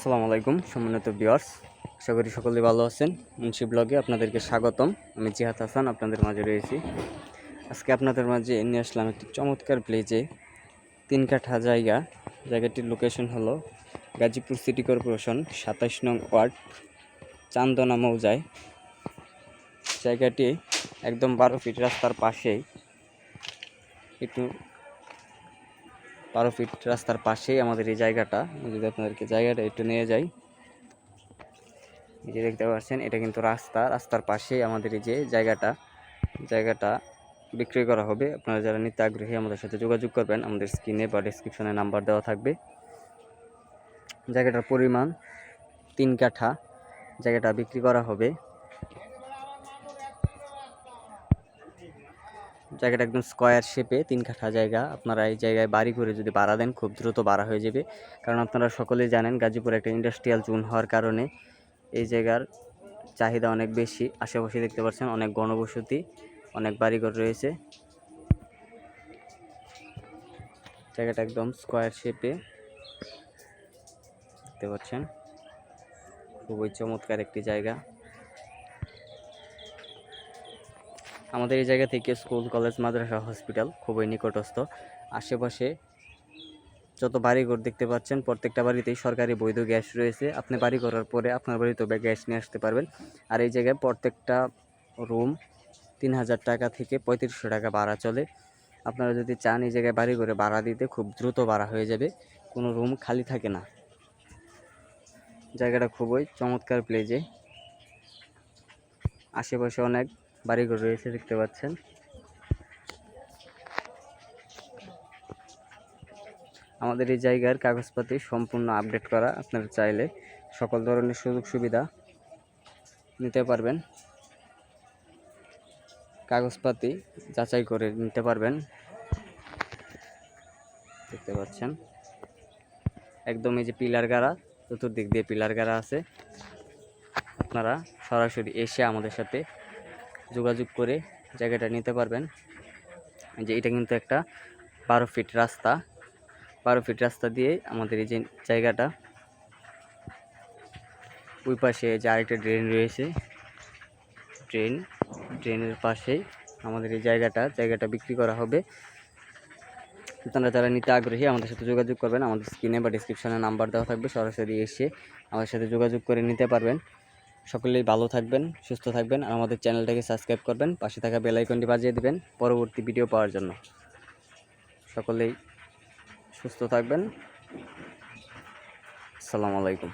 আসসালামু আলাইকুম সম্মানিত ভিউয়ার্স, আশা করি সকলেই ভালো আছেন। মুন্সি ব্লগে আপনাদেরকে স্বাগতম। আমি জিহাদ হাসান আপনাদের মাঝে রয়েছি। আজকে আপনাদের মাঝে নিয়ে আসলাম একটি চমৎকার প্লেজে 3 কাঠা জায়গাটির লোকেশন হলো গাজীপুর সিটি কর্পোরেশন 27 নং ওয়ার্ড, চান্দনা মৌজায়। জায়গাটি একদম 12 ফিট রাস্তার পাশেই, 12 ফিট রাস্তার পাশেই আমাদের এই জায়গাটা। যদি আপনাদেরকে জায়গাটা একটু নিয়ে যাই, এই যে দেখতে পাচ্ছেন, এটা কিন্তু রাস্তার পাশেই আমাদের এই যে জায়গাটা বিক্রি করা হবে। আপনারা যারা নিতে আগ্রহী আমাদের সাথে যোগাযোগ করবেন, আমাদের স্ক্রিনে বা ডেসক্রিপশনে নাম্বার দেওয়া থাকবে। জায়গাটার পরিমাণ 3 কাঠা, জায়গাটা বিক্রি করা হবে। জায়গাটা একদম স্কোয়ার শেপে 3 কাঠা জায়গা। আপনারা এই জায়গায় বাড়ি করে যদি ভাড়া দেন, খুব দ্রুত ভাড়া হয়ে যাবে। কারণ আপনারা সকলেই জানেন, গাজীপুর একটা ইন্ডাস্ট্রিয়াল জোন হওয়ার কারণে এই জায়গার চাহিদা অনেক বেশি। আশেপাশে দেখতে পাচ্ছেন অনেক ঘনবসতি, অনেক বাড়িঘর রয়েছে। জায়গাটা একদম স্কোয়ার শেপে দেখতে পাচ্ছেন, খুবই চমৎকার একটি জায়গা। আমাদের এই জায়গা থেকে স্কুল, কলেজ, মাদ্রাসা, হসপিটাল খুবই নিকটস্থ। আশেপাশে যত বাড়িঘর দেখতে পাচ্ছেন, প্রত্যেকটা বাড়িতেই সরকারি বৈধ গ্যাস রয়েছে। আপনি বাড়ি করার পরে আপনার বাড়িতেও গ্যাস নিয়ে আসতে পারবেন। আর এই জায়গায় প্রত্যেকটা রুম 3000 টাকা থেকে 3500 টাকা ভাড়া চলে। আপনারা যদি চান এই জায়গায় বাড়ি করে ভাড়া দিতে, খুব দ্রুত ভাড়া হয়ে যাবে, কোনো রুম খালি থাকে না। জায়গাটা খুবই চমৎকার প্লেজে, আশেপাশে অনেক বাড়িঘর রয়েছে দেখতে পাচ্ছেন। আমাদের এই জায়গার কাগজপাতি সম্পূর্ণ আপডেট করা। আপনারা চাইলে সকল ধরনের সুযোগ সুবিধা নিতে পারবেন, কাগজপাতি যাচাই করে নিতে পারবেন। দেখতে পাচ্ছেন একদম এই যে পিলার গাড়া, চতুর্দিক দিয়ে পিলার গাড়া আছে। আপনারা সরাসরি এসে আমাদের সাথে যোগাযোগ করে জায়গাটা নিতে পারবেন। যে এটা কিন্তু একটা 12 ফিট রাস্তা, 12 ফিট রাস্তা দিয়ে আমাদের এই যে জায়গাটা। ওই পাশে যে আরেকটা ড্রেন রয়েছে, ড্রেনের পাশেই আমাদের এই জায়গাটা বিক্রি করা হবে। আপনারা যারা নিতে আগ্রহী আমাদের সাথে যোগাযোগ করবেন, আমাদের স্ক্রিনে বা ডিসক্রিপশনে নাম্বার দেওয়া থাকবে। সরাসরি এসে আমাদের সাথে যোগাযোগ করে নিতে পারবেন। সকলেই ভালো থাকবেন, সুস্থ থাকবেন, আর আমাদের চ্যানেলটাকে সাবস্ক্রাইব করবেন। পাশে থাকা বেল আইকনটি বাজিয়ে দিবেন পরবর্তী ভিডিও পাওয়ার জন্য। সকলেই সুস্থ থাকবেন। আসসালামু আলাইকুম।